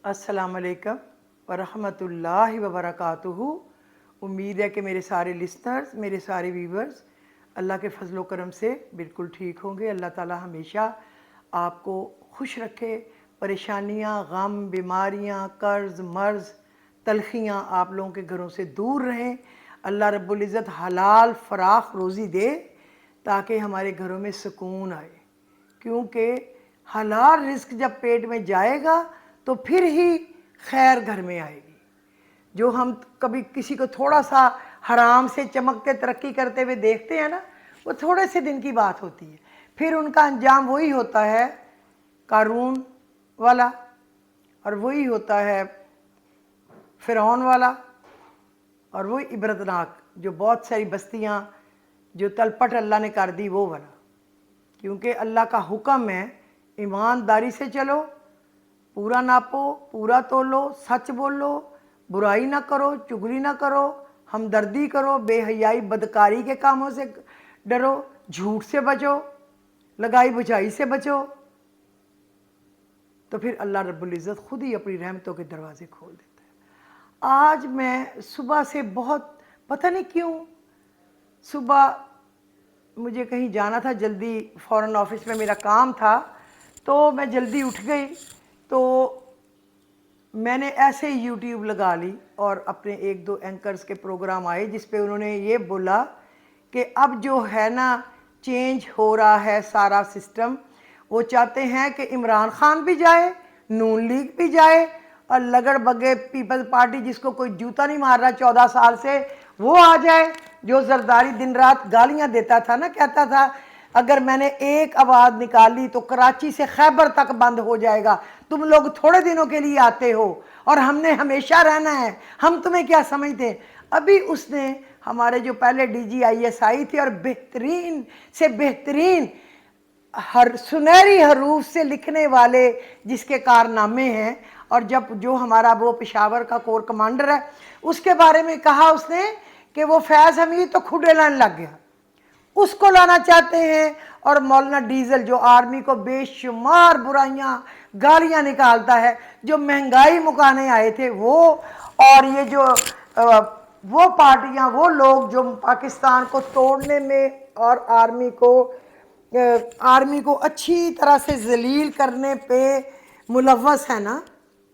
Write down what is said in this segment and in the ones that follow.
अस्सलाम वालेकुम वरहमतुल्लाहि वबरकातुहू। उम्मीद है कि मेरे सारे लिसनर्स, मेरे सारे व्यूवर्स अल्लाह के फजलो करम से बिल्कुल ठीक होंगे। अल्लाह ताला हमेशा आपको खुश रखे। परेशानियाँ, गम, बीमारियाँ, कर्ज़, मर्ज़, तलखियाँ आप लोगों के घरों से दूर रहें। अल्लाह रब्बुल इज़्ज़त हलाल फ़राख रोज़ी दे ताकि हमारे घरों में सुकून आए, क्योंकि हलाल रिस्क जब पेट में जाएगा तो फिर ही खैर घर में आएगी। जो हम कभी किसी को थोड़ा सा हराम से चमकते तरक्की करते हुए देखते हैं ना, वो थोड़े से दिन की बात होती है, फिर उनका अंजाम वही होता है कारून वाला, और वही होता है फ़िरौन वाला, और वही इबरतनाक जो बहुत सारी बस्तियाँ जो तलपट अल्लाह ने कर दी वो वाला। क्योंकि अल्लाह का हुक्म है ईमानदारी से चलो, पूरा नापो, पूरा तोलो, सच बोलो, बुराई ना करो, चुगली ना करो, हमदर्दी करो, बेहयाई बदकारी के कामों से डरो, झूठ से बचो, लगाई बुझाई से बचो, तो फिर अल्लाह रब्बुल इज़्ज़त खुद ही अपनी रहमतों के दरवाज़े खोल देता है। आज मैं सुबह से बहुत, पता नहीं क्यों, सुबह मुझे कहीं जाना था जल्दी, फ़ौरन ऑफिस में मेरा काम था, तो मैं जल्दी उठ गई। तो मैंने ऐसे ही यूट्यूब लगा ली और अपने एक दो एंकर्स के प्रोग्राम आए जिस पे उन्होंने ये बोला कि अब जो है ना चेंज हो रहा है सारा सिस्टम। वो चाहते हैं कि इमरान खान भी जाए, नून लीग भी जाए, और लगड़ बगे पीपल्स पार्टी जिसको कोई जूता नहीं मार रहा 14 साल से वो आ जाए। जो जरदारी दिन रात गालियां देता था ना, कहता था अगर मैंने एक आवाज़ निकाली तो कराची से खैबर तक बंद हो जाएगा, तुम लोग थोड़े दिनों के लिए आते हो और हमने हमेशा रहना है, हम तुम्हें क्या समझते हैं। अभी उसने हमारे जो पहले DGIS थे और बेहतरीन से बेहतरीन हर सुनहरी हरूफ से लिखने वाले जिसके कारनामे हैं, और जब जो हमारा वो पेशावर का कोर कमांडर है उसके बारे में कहा उसने कि वो फैज़ हमीद तो खुडे लाने लग गया, उसको लाना चाहते हैं। और मौलाना डीजल जो आर्मी को बेशुमार बुराइयां गालियां निकालता है, जो महंगाई मुकाने आए थे वो, और ये जो वो पार्टियां, वो लोग जो पाकिस्तान को तोड़ने में और आर्मी को अच्छी तरह से जलील करने पे मुलव्वस है ना,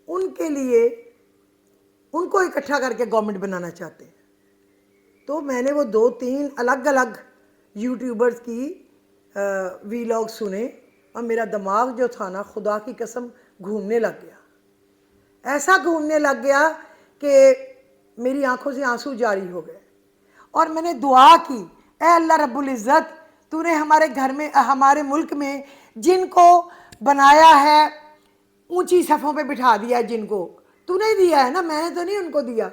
उनके लिए उनको इकट्ठा करके गवर्नमेंट बनाना चाहते हैं। तो मैंने वो 2-3 अलग अलग यूट्यूबर्स की वीलॉग सुने और मेरा दिमाग जो था ना, खुदा की कसम घूमने लग गया। ऐसा घूमने लग गया कि मेरी आंखों से आंसू जारी हो गए। और मैंने दुआ की, ऐ अल्लाह रब्बुल इज़्ज़त, तूने हमारे घर में, हमारे मुल्क में जिनको बनाया है, ऊंची सफ़ों पे बिठा दिया है, जिनको तूने दिया है ना, मैंने तो नहीं उनको दिया,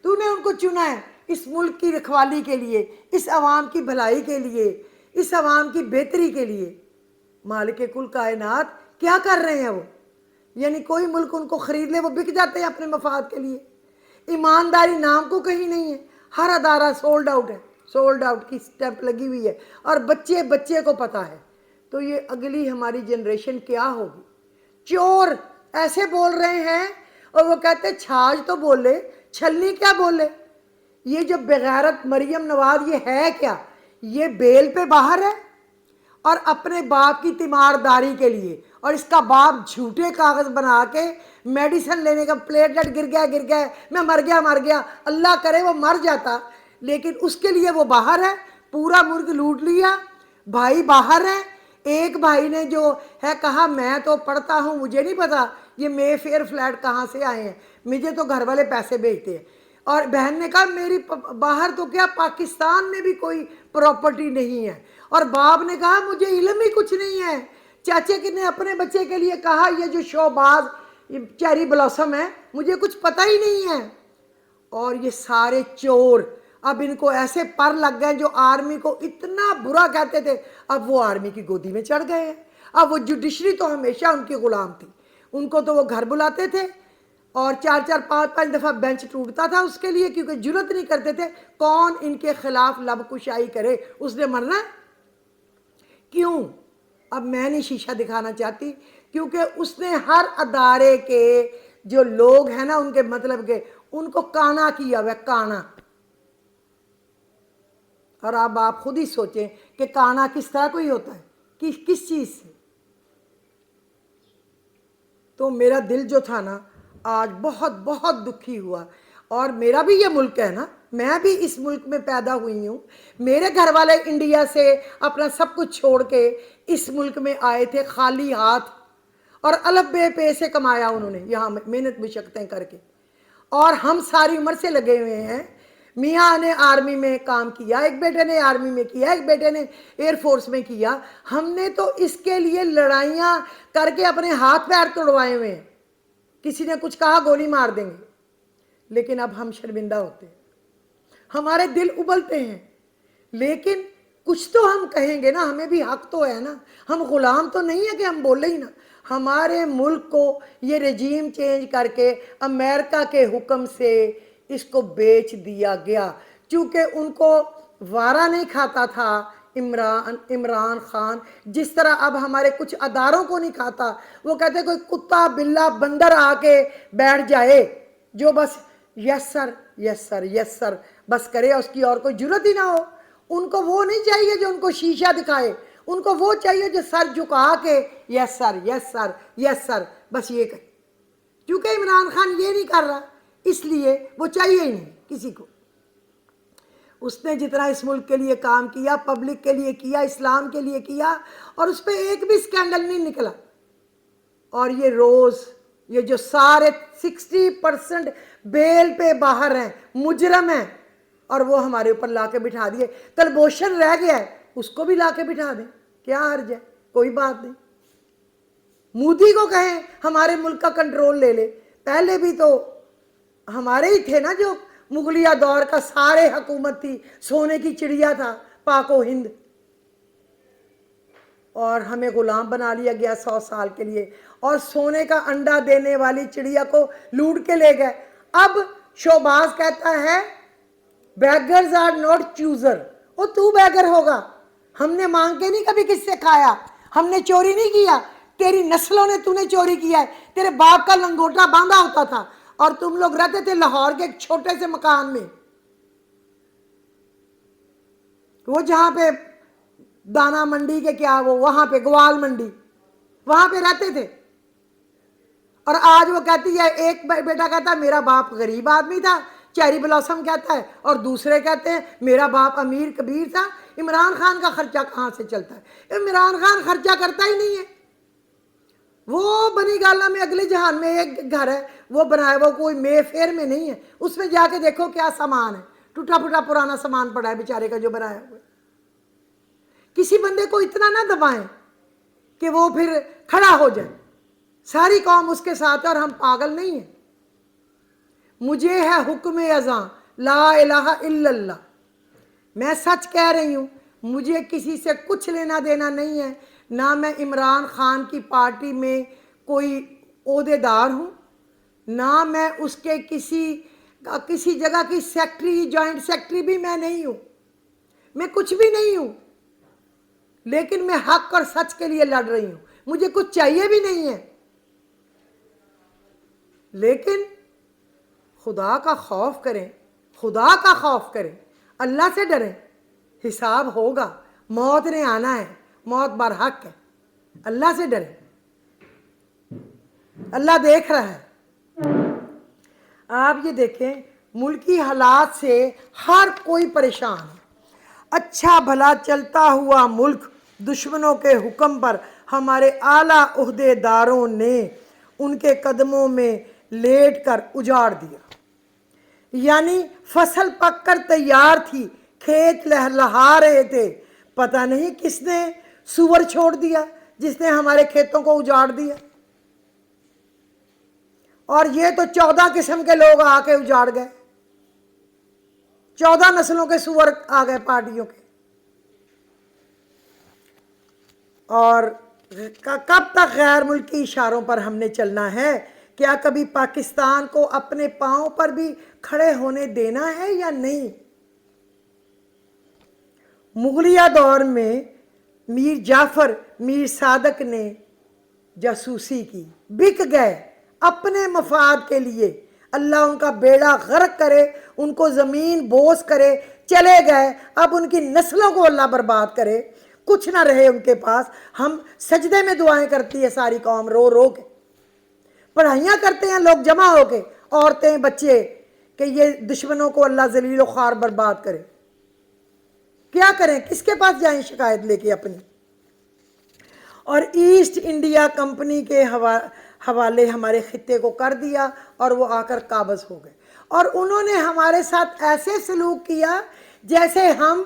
तूने उनको चुना है इस मुल्क की रखवाली के लिए, इस आवाम की भलाई के लिए, इस आवाम की बेहतरी के लिए। मालिक कुल कायनात क्या कर रहे हैं वो? यानी कोई मुल्क उनको ख़रीद ले वो बिक जाते हैं अपने मफाद के लिए। ईमानदारी नाम को कहीं नहीं है, हर अदारा सोल्ड आउट है, सोल्ड आउट की स्टैंप लगी हुई है, और बच्चे बच्चे को पता है। तो ये अगली हमारी जनरेशन क्या होगी? चोर ऐसे बोल रहे हैं और वो कहते छाछ तो बोले, छलनी क्या बोले। ये जो बेगैरत मरियम नवाज ये है क्या? ये बेल पे बाहर है और अपने बाप की तीमारदारी के लिए, और इसका बाप झूठे कागज बना के मेडिसिन लेने का, प्लेटलेट गिर गया, मैं मर गया, अल्लाह करे वो मर जाता, लेकिन उसके लिए वो बाहर है। पूरा मुल्क लूट लिया, भाई बाहर है। एक भाई ने जो है कहा मैं तो पढ़ता हूँ, मुझे नहीं पता ये मे फेयर फ्लैट कहाँ से आए हैं, मुझे तो घर वाले पैसे भेजते हैं। और बहन ने कहा मेरी बाहर तो क्या, पाकिस्तान में भी कोई प्रॉपर्टी नहीं है। और बाप ने कहा मुझे इल्म ही कुछ नहीं है। चाचे ने अपने बच्चे के लिए कहा ये जो शोबाज चेरी ब्लॉसम है, मुझे कुछ पता ही नहीं है। और ये सारे चोर अब इनको ऐसे पर लग गए, जो आर्मी को इतना बुरा कहते थे अब वो आर्मी की गोदी में चढ़ गए हैं। अब वो जुडिशरी तो हमेशा उनकी गुलाम थी, उनको तो वो घर बुलाते थे और 4-4 5-5 दफ़ा बेंच टूटता था उसके लिए, क्योंकि जुर्रत नहीं करते थे कौन इनके खिलाफ लब कुशाई करे, उसने मरना है। क्यों? अब मैं नहीं शीशा दिखाना चाहती, क्योंकि उसने हर अदारे के जो लोग हैं ना उनके मतलब के, उनको काना किया हुआ, काना। और अब आप खुद ही सोचें कि काना किस तरह कोई होता है, किस चीज़ से। तो मेरा दिल जो था ना आज बहुत बहुत दुखी हुआ। और मेरा भी ये मुल्क है ना, मैं भी इस मुल्क में पैदा हुई हूँ। मेरे घर वाले इंडिया से अपना सब कुछ छोड़ के इस मुल्क में आए थे खाली हाथ, और अलबे पैसे कमाया उन्होंने यहाँ मेहनत मशक्क़तें करके। और हम सारी उम्र से लगे हुए हैं। मियाँ ने आर्मी में काम किया, एक बेटे ने आर्मी में किया, एक बेटे ने एयरफोर्स में किया। हमने तो इसके लिए लड़ाइयाँ करके अपने हाथ पैर तोड़वाए हुए हैं। किसी ने कुछ कहा गोली मार देंगे, लेकिन अब हम शर्मिंदा होते हैं, हमारे दिल उबलते हैं। लेकिन कुछ तो हम कहेंगे ना, हमें भी हक तो है ना, हम गुलाम तो नहीं है कि हम बोले ही ना। हमारे मुल्क को ये रजीम चेंज करके अमेरिका के हुक्म से इसको बेच दिया गया, क्योंकि उनको वारा नहीं खाता था इमरान खान, जिस तरह अब हमारे कुछ अदारों को नहीं खाता। वो कहते कोई कुत्ता बिल्ला बंदर आके बैठ जाए जो बस yes sir yes sir yes sir बस करे, उसकी और कोई जरूरत ही ना हो। उनको वो नहीं चाहिए जो उनको शीशा दिखाए, उनको वो चाहिए जो सर झुका के yes sir yes sir yes sir बस ये कहे। क्योंकि इमरान खान ये नहीं कर रहा, इसलिए वो चाहिए ही नहीं किसी को। उसने जितना इस मुल्क के लिए काम किया, पब्लिक के लिए किया, इस्लाम के लिए किया, और उस पर एक भी स्कैंडल नहीं निकला। और ये रोज़ ये जो सारे 60% बेल पे बाहर हैं, मुजरम हैं, और वो हमारे ऊपर ला के बिठा दिए। कलभूषण रह गया है, उसको भी ला के बिठा दें, क्या हर्ज है, कोई बात नहीं। मोदी को कहें हमारे मुल्क का कंट्रोल ले ले, पहले भी तो हमारे ही थे ना, जो मुगलिया दौर का सारे हुकूमत थी, सोने की चिड़िया था पाको हिंद, और हमें गुलाम बना लिया गया 100 साल के लिए, और सोने का अंडा देने वाली चिड़िया को लूट के ले गए। अब शोबाज कहता है बैगर्स आर नॉट चूजर। ओ तू बैगर होगा, हमने मांग के नहीं कभी किससे खाया, हमने चोरी नहीं किया, तेरी नस्लों ने तूने चोरी किया है। तेरे बाप का लंगोटा बांधा होता था और तुम लोग रहते थे लाहौर के एक छोटे से मकान में, वो जहां पे दाना मंडी के क्या, वो वहां पे ग्वाल मंडी, वहां पे रहते थे। और आज वो कहती है, एक बेटा कहता है मेरा बाप गरीब आदमी था, चेरी ब्लॉसम कहता है, और दूसरे कहते हैं मेरा बाप अमीर कबीर था। इमरान खान का खर्चा कहाँ से चलता है? इमरान खान खर्चा करता ही नहीं है। वो बनी गाला में अगले जहान में एक घर है, वो बनाया, वो कोई मे फेयर में नहीं है। उसमें जाके देखो क्या सामान है, टूटा फूटा पुराना सामान पड़ा है बेचारे का जो बनाया हुआ। किसी बंदे को इतना ना दबाएं कि वो फिर खड़ा हो जाए, सारी कौम उसके साथ है और हम पागल नहीं हैं। मुझे है हुक्म अज़ां ला इलाहा इल्लल्लाह, मैं सच कह रही हूँ, मुझे किसी से कुछ लेना देना नहीं है, ना मैं इमरान खान की पार्टी में कोई ओहदेदार हूँ, ना मैं उसके किसी जगह की सेक्रेटरी, जॉइंट सेक्रेटरी भी मैं नहीं हूँ, मैं कुछ भी नहीं हूँ। लेकिन मैं हक और सच के लिए लड़ रही हूँ, मुझे कुछ चाहिए भी नहीं है। लेकिन खुदा का खौफ करें, खुदा का खौफ करें, अल्लाह से डरें, हिसाब होगा, मौत ने आना है, मौत बरहक है, अल्लाह से डरें, अल्लाह देख रहा है। आप ये देखें, मुल्की हालात से हर कोई परेशान है। अच्छा भला चलता हुआ मुल्क दुश्मनों के हुक्म पर हमारे आला ओहदेदारों ने उनके कदमों में लेट कर उजाड़ दिया। यानी फसल पककर तैयार थी, खेत लहलहा रहे थे, पता नहीं किसने सुअर छोड़ दिया जिसने हमारे खेतों को उजाड़ दिया। और ये तो 14 किस्म के लोग आके उजाड़ गए, 14 नस्लों के सुअर आ गए पार्टियों के। और कब तक गैर मुल्की इशारों पर हमने चलना है? क्या कभी पाकिस्तान को अपने पांव पर भी खड़े होने देना है या नहीं? मुगलिया दौर में मीर जाफर, मीर सादक ने जासूसी की, बिक गए, اپنے مفاد کے لیے اللہ ان کا بیڑا غرق کرے، ان کو زمین بوس کرے، چلے گئے، اب ان کی نسلوں کو اللہ برباد کرے، کچھ نہ رہے ان کے پاس۔ ہم سجدے میں دعائیں کرتی ہے ساری قوم، رو رو کے پڑھائیاں کرتے ہیں لوگ جمع ہو کے، عورتیں بچے، کہ یہ دشمنوں کو اللہ ذلیل و خوار برباد کرے۔ کیا کریں، کس کے پاس جائیں شکایت لے کے اپنی؟ اور ایسٹ انڈیا کمپنی کے حوالے ہمارے خطے کو کر دیا اور وہ آ کر قابض ہو گئے، اور انہوں نے ہمارے ساتھ ایسے سلوک کیا جیسے ہم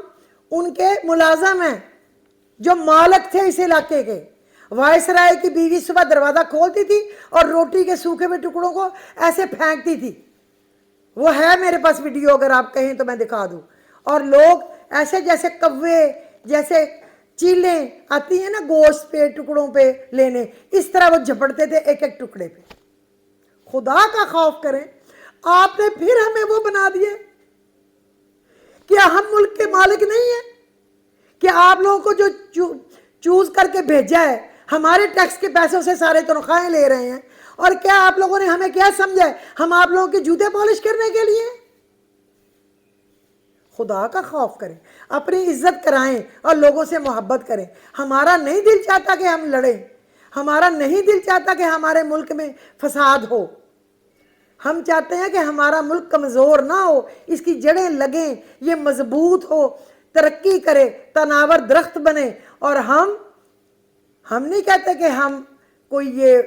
ان کے ملازم ہیں، جو مالک تھے اس علاقے کے۔ وائس رائے کی بیوی صبح دروازہ کھولتی تھی اور روٹی کے سوکھے ہوئے ٹکڑوں کو ایسے پھینکتی تھی، وہ ہے میرے پاس ویڈیو، اگر آپ کہیں تو میں دکھا دوں۔ اور لوگ ایسے جیسے کوے، جیسے چیلیں آتی ہیں نا گوشت پہ ٹکڑوں پہ لینے، اس طرح وہ جھپڑتے تھے ایک ایک ٹکڑے پہ۔ خدا کا خوف کریں، آپ نے پھر ہمیں وہ بنا دیے۔ کیا ہم ملک کے مالک نہیں ہیں؟ کہ آپ لوگوں کو جو چوز کر کے بھیجا ہے، ہمارے ٹیکس کے پیسوں سے سارے تنخواہیں لے رہے ہیں، اور کیا آپ لوگوں نے ہمیں کیا سمجھا ہے ہم آپ لوگوں کے جوتے پالش کرنے کے لیے؟ خدا کا خوف کریں، اپنی عزت کرائیں اور لوگوں سے محبت کریں۔ ہمارا نہیں دل چاہتا کہ ہم لڑیں، ہمارا نہیں دل چاہتا کہ ہمارے ملک میں فساد ہو۔ ہم چاہتے ہیں کہ ہمارا ملک کمزور نہ ہو، اس کی جڑیں لگیں، یہ مضبوط ہو، ترقی کرے، تناور درخت بنے۔ اور ہم نہیں کہتے کہ ہم کوئی یہ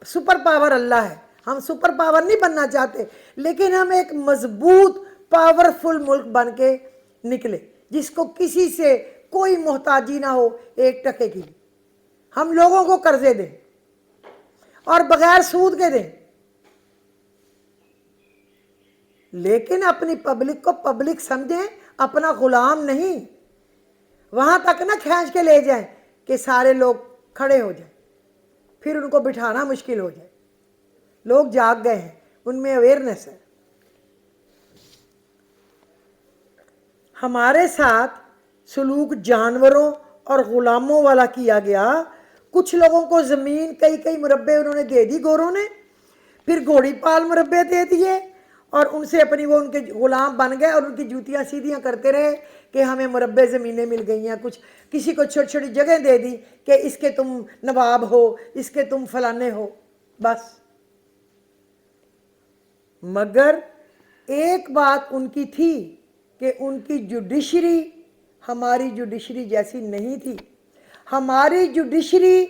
سپر پاور اللہ ہے، ہم سپر پاور نہیں بننا چاہتے، لیکن ہم ایک مضبوط پاورفل ملک بن کے نکلے، جس کو کسی سے کوئی محتاجی نہ ہو ایک ٹکے کی۔ ہم لوگوں کو قرضے دیں اور بغیر سود کے دیں، لیکن اپنی پبلک کو پبلک سمجھیں، اپنا غلام نہیں۔ وہاں تک نہ کھینچ کے لے جائیں کہ سارے لوگ کھڑے ہو جائیں، پھر ان کو بٹھانا مشکل ہو جائے۔ لوگ جاگ گئے ہیں، ان میں اویئرنیس ہے۔ ہمارے ساتھ سلوک جانوروں اور غلاموں والا کیا گیا۔ کچھ لوگوں کو زمین کئی مربے انہوں نے دے دی گوروں نے، پھر گھوڑی پال مربے دے دیے، اور ان سے اپنی وہ ان کے غلام بن گئے، اور ان کی جوتیاں سیدھیاں کرتے رہے کہ ہمیں مربے زمینیں مل گئی ہیں۔ کچھ کسی کو چھوٹی چھوٹی جگہ دے دی کہ اس کے تم نواب ہو، اس کے تم فلانے ہو، بس۔ مگر ایک بات ان کی تھی کہ ان کی جوڈیشری ہماری جوڈیشری جیسی نہیں تھی۔ ہماری جوڈیشری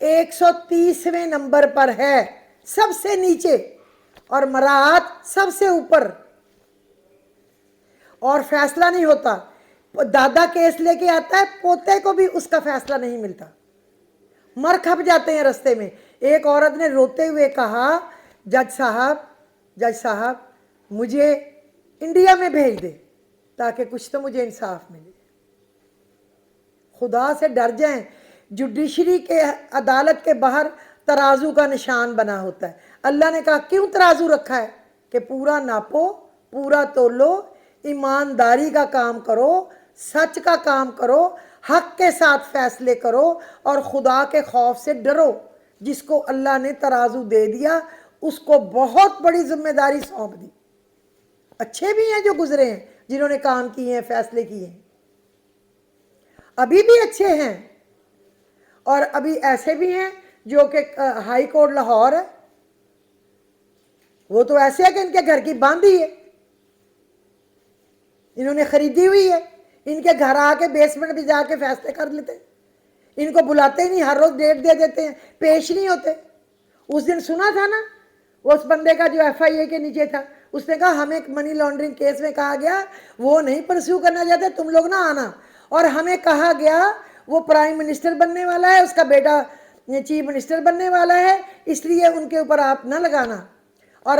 130ویں نمبر پر ہے، سب سے نیچے، اور مراعات سب سے اوپر، اور فیصلہ نہیں ہوتا۔ دادا کیس لے کے آتا ہے، پوتے کو بھی اس کا فیصلہ نہیں ملتا، مر کھپ جاتے ہیں رستے میں۔ ایک عورت نے روتے ہوئے کہا، جج صاحب مجھے انڈیا میں بھیج دے تاکہ کچھ تو مجھے انصاف ملے۔ خدا سے ڈر جائیں۔ جوڈیشری کے عدالت کے باہر ترازو کا نشان بنا ہوتا ہے۔ اللہ نے کہا کیوں ترازو رکھا ہے؟ کہ پورا ناپو، پورا تولو، ایمانداری کا کام کرو، سچ کا کام کرو، حق کے ساتھ فیصلے کرو، اور خدا کے خوف سے ڈرو۔ جس کو اللہ نے ترازو دے دیا اس کو بہت بڑی ذمہ داری سونپ دی۔ اچھے بھی ہیں جو گزرے ہیں، جنہوں نے کام کیے ہیں، فیصلے کیے ہیں، ابھی بھی اچھے ہیں، اور ابھی ایسے بھی ہیں جو کہ ہائی کورٹ لاہور ہے، وہ تو ایسے ہے کہ ان کے گھر کی باندھی ہے، انہوں نے خریدی ہوئی ہے، ان کے گھر آ کے بیسمنٹ بھی جا کے فیصلے کر لیتے، ان کو بلاتے ہی نہیں، ہر روز ڈیٹ دے دیتے ہیں، پیش نہیں ہوتے۔ اس دن سنا تھا نا، اس بندے کا جو ایف آئی اے کے نیچے تھا، اس نے کہا ہمیں منی لانڈرنگ کیس میں کہا گیا وہ نہیں پرسیو کرنا چاہتے، تم لوگ نہ آنا، اور ہمیں کہا گیا وہ پرائم منسٹر بننے والا ہے، اس کا بیٹا چیف منسٹر بننے والا ہے، اس لیے ان کے اوپر آپ نہ لگانا، اور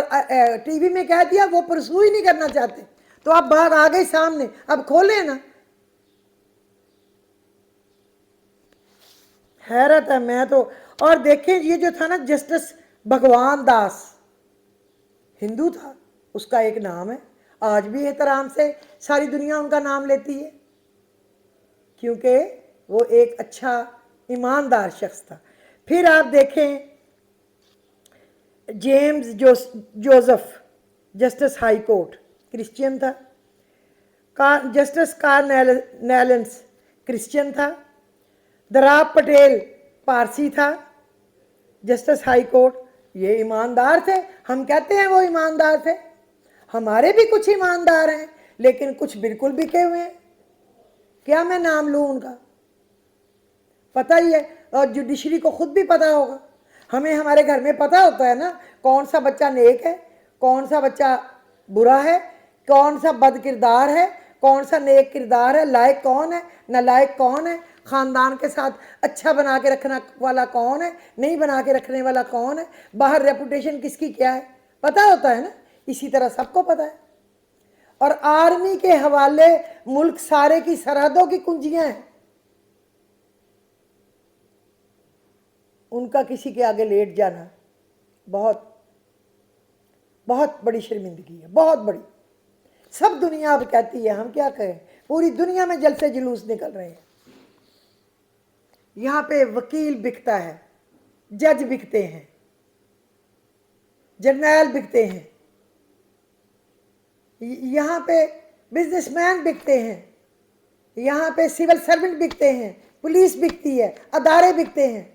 ٹی وی میں کہہ دیا وہ پرسیو ہی نہیں کرنا چاہتے۔ تو اب بات آ گئی سامنے، اب کھولیں نا۔ حیرت ہے میں تو۔ اور دیکھیں یہ جو تھا نا جسٹس بھگوان داس، ہندو تھا، اس کا ایک نام ہے، آج بھی احترام سے ساری دنیا ان کا نام لیتی ہے، کیونکہ وہ ایک اچھا ایماندار شخص تھا۔ پھر آپ دیکھیں James Joseph justice high court Christian था। जस्टिस कार्नेलेंस क्रिश्चियन था। दराब पटेल पारसी था जस्टिस हाई कोर्ट। ये ईमानदार थे, हम कहते हैं वो ईमानदार थे। हमारे भी कुछ ईमानदार हैं, लेकिन कुछ बिल्कुल बिके हुए हैं। क्या मैं नाम लूँ उनका? पता ही है, और जुडिशरी को खुद भी पता होगा। हमें हमारे घर में पता होता है ना, कौन सा बच्चा नेक है, कौन सा बच्चा बुरा है, कौन सा बद किरदार है, कौन सा नेक किरदार है, लायक कौन है, नालायक कौन है, ख़ानदान के साथ अच्छा बना के रखने वाला कौन है, नहीं बना के रखने वाला कौन है, बाहर रेपुटेशन किसकी क्या है, पता होता है ना। इसी तरह सबको पता है। और आर्मी के हवाले मुल्क सारे की सरहदों की कुंजियां हैं। उनका किसी के आगे लेट जाना बहुत बहुत बड़ी शर्मिंदगी है, बहुत बड़ी। सब दुनिया अब कहती है, हम क्या कहें, पूरी दुनिया में जलसे जुलूस निकल रहे हैं। यहाँ पे वकील बिकता है, जज बिकते हैं, जर्नैल बिकते हैं, यहाँ पे बिजनेसमैन बिकते हैं, यहाँ पे सिविल सर्वेंट बिकते हैं, पुलिस बिकती है, अदारे बिकते हैं।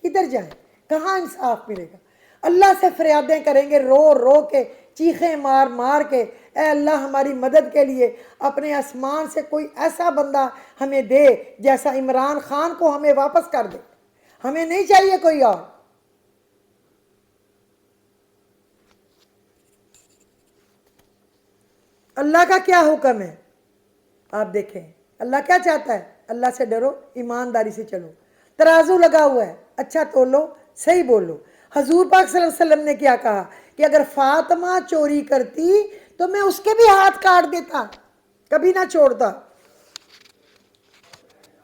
किधर जाएं, कहाँ इंसाफ मिलेगा? अल्लाह से फरियादें करेंगे रो रो के, चीखें मार मार के, ए अल्लाह हमारी मदद के लिए अपने आसमान से कोई ऐसा बंदा हमें दे जैसा इमरान खान को हमें वापस कर दे। हमें नहीं चाहिए कोई और। अल्लाह का क्या हुक्म है आप देखें, अल्लाह क्या चाहता है? अल्लाह से डरो, ईमानदारी से चलो, तराजू लगा हुआ है, अच्छा तोलो, सही बोलो। हजूर पाक सल्लल्लाहु अलैहि वसल्लम ने क्या कहा कि अगर फातिमा चोरी करती तो मैं उसके भी हाथ काट देता, कभी ना छोड़ता।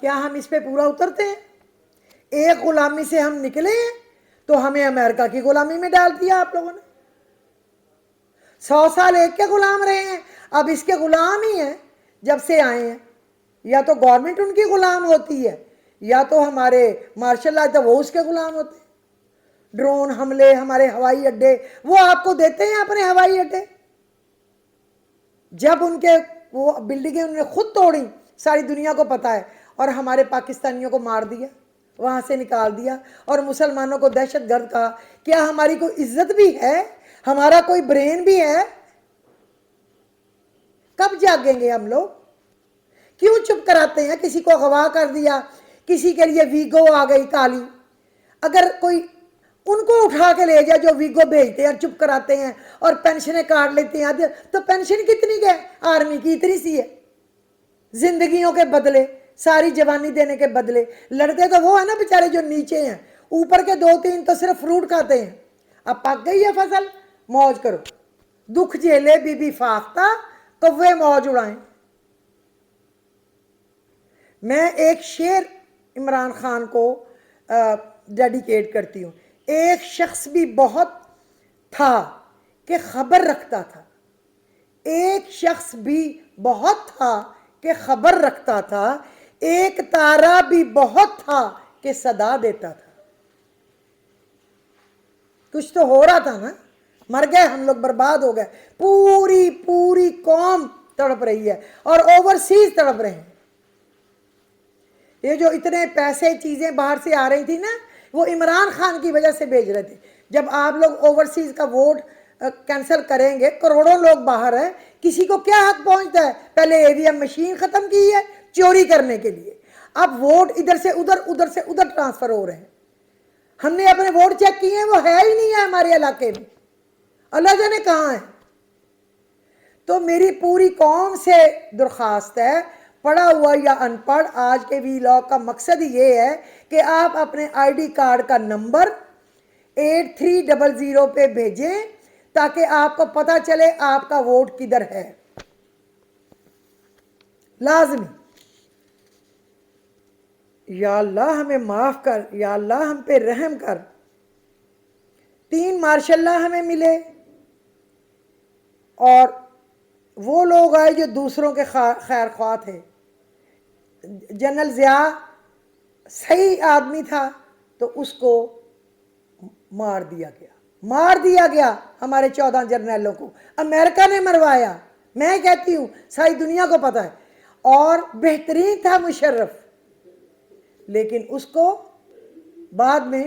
क्या हम इस पे पूरा उतरते हैं? एक गुलामी से हम निकले हैं तो हमें अमेरिका की गुलामी में डाल दिया आप लोगों ने। 100 साल एक के गुलाम रहे हैं, अब इसके गुलाम ही हैं जब से आए हैं। या तो गवर्नमेंट उनकी गुलाम होती है, या तो हमारे मार्शल लॉ तो वो उसके गुलाम होते हैं। ड्रोन हमले, हमारे हवाई अड्डे, वो आपको देते हैं अपने हवाई अड्डे। जब उनके वो बिल्डिंगें उन्होंने खुद तोड़ी, सारी दुनिया को पता है, और हमारे पाकिस्तानियों को मार दिया, वहाँ से निकाल दिया, और मुसलमानों को दहशतगर्द कहा। क्या हमारी कोई इज्जत भी है? हमारा कोई ब्रेन भी है? कब जागेंगे हम लोग? क्यों चुप कराते हैं? किसी को अगवा कर दिया, किसी के लिए वीगो आ गई काली, अगर कोई उनको उठा के ले जाए जो वीगो भेजते हैं, चुप कराते हैं और पेंशनें काट लेते हैं, तो पेंशन कितनी है आर्मी की? इतनी सी है। जिंदगियों के बदले, सारी जवानी देने के बदले। लड़ते तो वो है ना बेचारे जो नीचे हैं, ऊपर के 2-3 तो सिर्फ फ्रूट खाते हैं। अब पक गई है फसल, मौज करो, दुख झेले बीबी फाख्ता, कौवे मौज उड़ाएं। मैं एक शेर इमरान खान को डेडिकेट करती हूँ। एक शख्स भी बहुत था कि खबर रखता था, एक शख्स भी बहुत था कि खबर रखता था, एक तारा भी बहुत था कि सदा देता था। कुछ तो हो रहा था ना, मर गए हम लोग, बर्बाद हो गए, पूरी पूरी कौम तड़प रही है और ओवरसीज तड़प रहे हैं। ये जो इतने पैसे चीज़ें बाहर से आ रही थी ना, वो इमरान खान की वजह से भेज रहे थे। जब आप लोग ओवरसीज का वोट कैंसिल करेंगे, करोड़ों लोग बाहर हैं, किसी को क्या हक पहुंचता है? पहले ईवीएम मशीन ख़त्म की है चोरी करने के लिए, अब वोट इधर से उधर, उधर से उधर ट्रांसफ़र हो रहे हैं। हमने अपने वोट चेक किए हैं, वो है ही नहीं है हमारे इलाके में, अल्लाह जाने कहाँ है। तो मेरी पूरी कौम से दरख्वास्त है, पढ़ा हुआ या अनपढ़, आज के वीलॉग का मकसद ये है कि आप अपने आईडी कार्ड का नंबर 8300 पे भेजें ताकि आपको पता चले आपका वोट किधर है। लाजमी। या अल्लाह हमें माफ़ कर, या अल्लाह हम पे रहम कर। 3 मार्शल्लाह हमें मिले और वो लोग आए जो दूसरों के खैर ख्वाह थे। जनरल ज़िया सही आदमी था तो उसको मार दिया गया। مار دیا گیا ہمارے 14 جرنیلوں کو، امریکہ نے مروایا، میں کہتی ہوں ساری دنیا کو پتہ ہے، اور بہترین تھا مشرف، لیکن اس کو بعد میں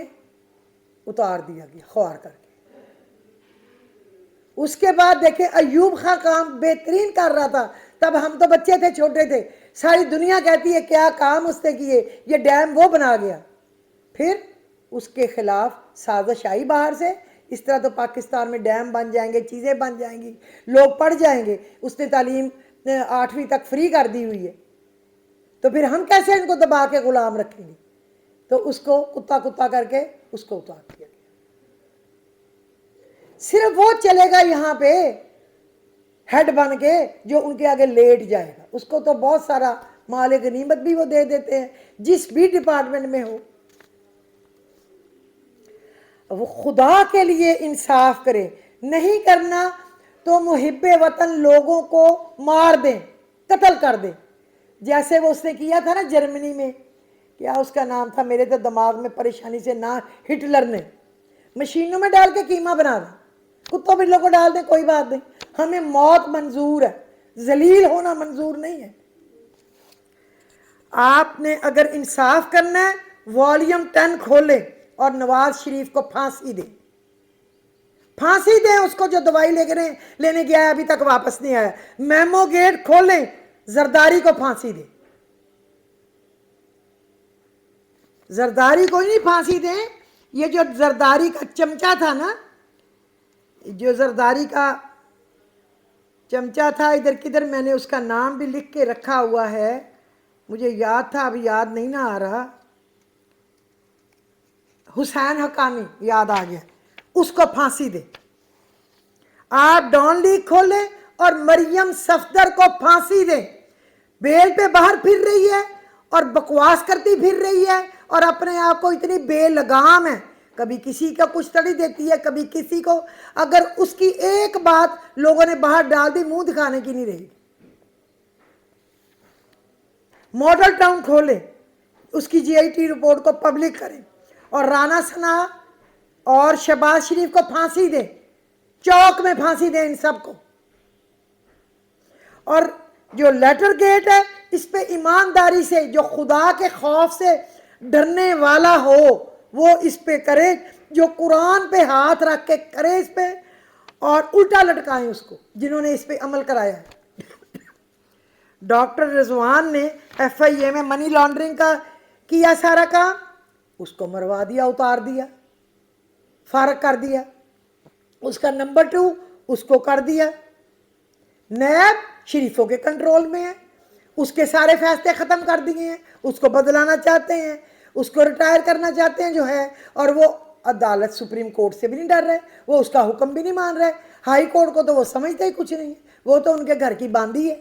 اتار دیا گیا خوار کر کے۔ اس کے بعد دیکھیں ایوب خان کام بہترین کر رہا تھا، تب ہم تو بچے تھے، چھوٹے تھے، ساری دنیا کہتی ہے کیا کام اس نے کیے، یہ ڈیم وہ بنا گیا، پھر اس کے خلاف سازش آئی باہر سے، اس طرح تو پاکستان میں ڈیم بن جائیں گے، چیزیں بن جائیں گی، لوگ پڑھ جائیں گے، اس نے تعلیم 8ویں تک فری کر دی ہوئی ہے، تو پھر ہم کیسے ان کو دبا کے غلام رکھیں گے؟ تو اس کو کتا کتا کر کے اس کو اتار دیا گیا۔ صرف وہ چلے گا یہاں پہ ہیڈ بن کے جو ان کے آگے لیٹ جائے گا، اس کو تو بہت سارا مال غنیمت بھی وہ دے دیتے ہیں جس بھی ڈپارٹمنٹ میں ہو۔ وہ خدا کے لیے انصاف کرے، نہیں کرنا تو محب وطن لوگوں کو مار دیں، قتل کر دیں، جیسے وہ اس نے کیا تھا نا جرمنی میں، کیا اس کا نام تھا، میرے تو دماغ میں پریشانی سے نہ، ہٹلر نے مشینوں میں ڈال کے قیمہ بنا دیں، کتوں بلوں کو ڈال دیں، کوئی بات نہیں، ہمیں موت منظور ہے، ذلیل ہونا منظور نہیں ہے۔ آپ نے اگر انصاف کرنا ہے والیوم 10 کھولیں اور نواز شریف کو پھانسی دیں، پھانسی دیں اس کو جو دوائی لینے گیا ہے ابھی تک واپس نہیں آیا، میمو گیٹ کھولیں، زرداری کو پھانسی دیں، زرداری کو ہی نہیں پھانسی دیں، یہ جو زرداری کا چمچہ تھا نا، جو زرداری کا چمچہ تھا، ادھر کدھر میں نے اس کا نام بھی لکھ کے رکھا ہوا ہے، مجھے یاد تھا ابھی یاد نہیں نہ آ رہا، حسین حقانی یاد آ گیا، اس کو پھانسی دے۔ آپ ڈان لیگ کھولیں اور مریم صفدر کو پھانسی دیں، بیل پہ باہر پھر رہی ہے اور بکواس کرتی پھر رہی ہے اور اپنے آپ کو اتنی بے لگام ہے، کبھی کسی کا کچھ تڑی دیتی ہے، کبھی کسی کو، اگر اس کی ایک بات لوگوں نے باہر ڈال دی منہ دکھانے کی نہیں رہی۔ ماڈل ٹاؤن کھولیں، اس کی جی آئی ٹی رپورٹ کو پبلک کریں اور رانا ثنا اور شہباز شریف کو پھانسی دیں، چوک میں پھانسی دیں ان سب کو۔ اور جو لیٹر گیٹ ہے اس پہ ایمانداری سے، جو خدا کے خوف سے ڈرنے والا ہو وہ اس پہ کرے، جو قرآن پہ ہاتھ رکھ کے کرے اس پہ، اور الٹا لٹکائیں اس کو جنہوں نے اس پہ عمل کرایا ہے۔ ڈاکٹر رضوان نے ایف آئی اے میں منی لانڈرنگ کا کیا سارا کام، اس کو مروا دیا، اتار دیا، فارغ کر دیا۔ اس کا نمبر 2 اس کو کر دیا، نیب شریفوں کے کنٹرول میں ہے، اس کے سارے فیصلے ختم کر دیے ہیں، اس کو بدلانا چاہتے ہیں، اس کو ریٹائر کرنا چاہتے ہیں جو ہے، اور وہ عدالت سپریم کورٹ سے بھی نہیں ڈر رہے، وہ اس کا حکم بھی نہیں مان رہے، ہائی کورٹ کو تو وہ سمجھتے ہی کچھ نہیں ہے، وہ تو ان کے گھر کی باندھی ہے۔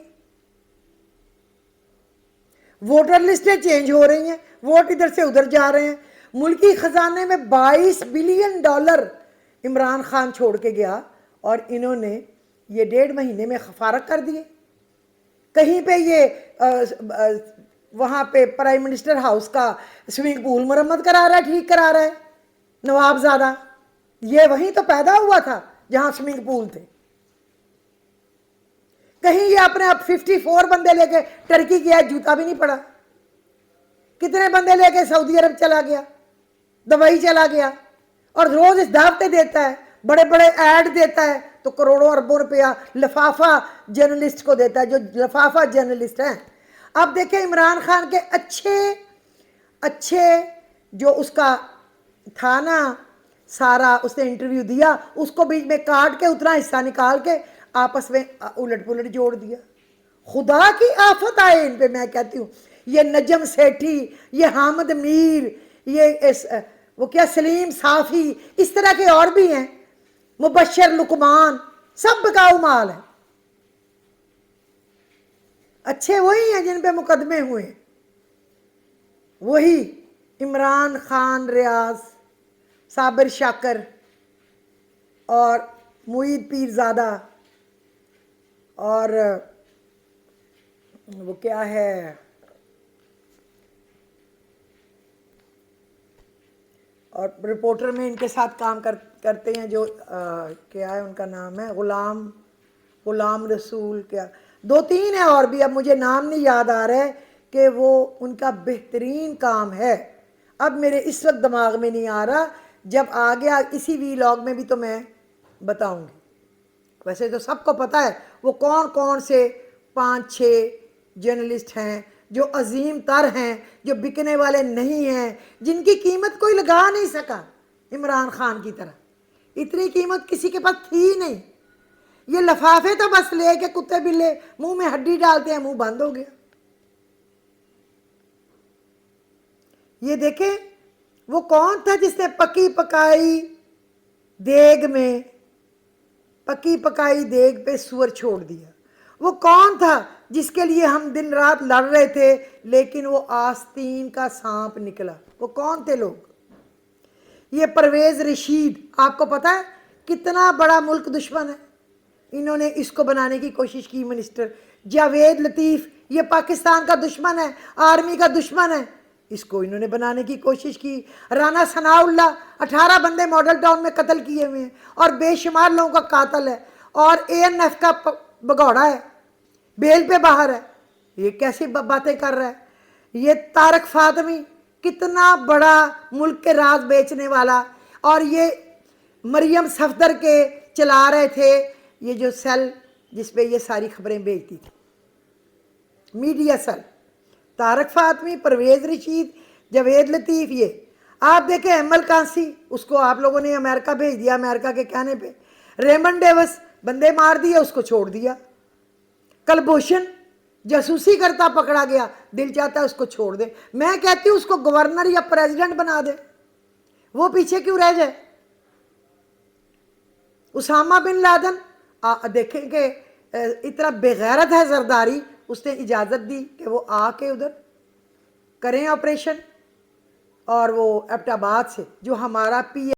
ووٹر لسٹیں چینج ہو رہی ہیں، ووٹ ادھر سے ادھر جا رہے ہیں، ملکی خزانے میں $22 بلین عمران خان چھوڑ کے گیا اور انہوں نے یہ 1.5 مہینے میں فارغ کر دیے۔ کہیں پہ یہ وہاں پہ پرائم منسٹر ہاؤس کا سوئمنگ پول مرمت کرا رہا ہے، ٹھیک کرا رہا ہے نواب زادہ، یہ وہیں تو پیدا ہوا تھا جہاں سوئمنگ پول تھے۔ کہیں یہ اپنے آپ 54 بندے لے کے ٹرکی گیا، جوتا بھی نہیں پڑا، کتنے بندے لے کے سعودی عرب چلا گیا، دبئی چلا گیا، اور روز اس دعوتیں دیتا ہے، بڑے بڑے ایڈ دیتا ہے، تو کروڑوں اربوں روپیہ لفافہ جرنلسٹ کو دیتا ہے جو لفافہ جرنلسٹ ہیں۔ اب دیکھیں عمران خان کے اچھے جو اس کا تھا نا سارا، اس نے انٹرویو دیا، اس کو بیچ میں کاٹ کے اتنا حصہ نکال کے آپس میں الٹ پلٹ جوڑ دیا۔ خدا کی آفت آئے ان پہ، میں کہتی ہوں یہ نجم سیٹھی، یہ حامد میر، یہ وہ کیا سلیم صافی، اس طرح کے اور بھی ہیں، مبشر لقمان، سب بکاؤ مال ہیں۔ اچھے وہی ہیں جن پہ مقدمے ہوئے، وہی عمران خان، ریاض، صابر شاکر اور معید پیرزادہ اور وہ کیا ہے، اور رپورٹر میں ان کے ساتھ کام کرتے ہیں جو کیا ہے ان کا نام ہے غلام رسول، کیا دو تین ہے اور بھی، اب مجھے نام نہیں یاد آ رہا ہے، کہ وہ ان کا بہترین کام ہے، اب میرے اس وقت دماغ میں نہیں آ رہا، جب آ گیا اسی ویلاگ میں بھی تو میں بتاؤں گی۔ ویسے تو سب کو پتہ ہے وہ کون کون سے 5-6 جرنلسٹ ہیں جو عظیم تر ہیں، جو بکنے والے نہیں ہیں، جن کی قیمت کوئی لگا نہیں سکا عمران خان کی طرح، اتنی قیمت کسی کے پاس تھی نہیں، یہ لفافے تو بس لے کے کتے بلے منہ میں ہڈی ڈالتے ہیں، منہ بند ہو گیا۔ یہ دیکھیں وہ کون تھا جس نے پکی پکائی دیگ پہ سور چھوڑ دیا؟ وہ کون تھا جس کے لیے ہم دن رات لڑ رہے تھے لیکن وہ آستین کا سانپ نکلا؟ وہ کون تھے لوگ؟ یہ پرویز رشید، آپ کو پتہ ہے کتنا بڑا ملک دشمن ہے، انہوں نے اس کو بنانے کی کوشش کی منسٹر۔ جاوید لطیف، یہ پاکستان کا دشمن ہے، آرمی کا دشمن ہے، اس کو انہوں نے بنانے کی کوشش کی۔ رانا ثناء اللہ 18 بندے ماڈل ٹاؤن میں قتل کیے ہوئے ہیں اور بے شمار لوگوں کا قاتل ہے، اور ANF کا بگوڑا ہے، بیل پہ باہر ہے، یہ کیسی باتیں کر رہا ہے؟ یہ طارق فاطمی، کتنا بڑا ملک کے راز بیچنے والا، اور یہ مریم صفدر کے چلا رہے تھے یہ جو سیل جس پہ یہ ساری خبریں بھیجتی تھی، میڈیا سیل۔ طارق فاطمی، پرویز رشید، جاوید لطیف، یہ آپ دیکھیں ایمل کانسی، اس کو آپ لوگوں نے امریکہ بھیج دیا امریکہ کے کہنے پہ، ریمنڈ ڈیوس بندے مار دیے، اس کو چھوڑ دیا، کلبھوشن جاسوسی کرتا پکڑا گیا، دل چاہتا ہے اس کو چھوڑ دے، میں کہتی ہوں اس کو گورنر یا پریزیڈنٹ بنا دے، وہ پیچھے کیوں رہ جائے؟ اسامہ بن لادن دیکھیں کہ اتنا بغیرت ہے زرداری، اس نے اجازت دی کہ وہ آ کے ادھر کریں آپریشن، اور وہ ایبٹ آباد سے جو ہمارا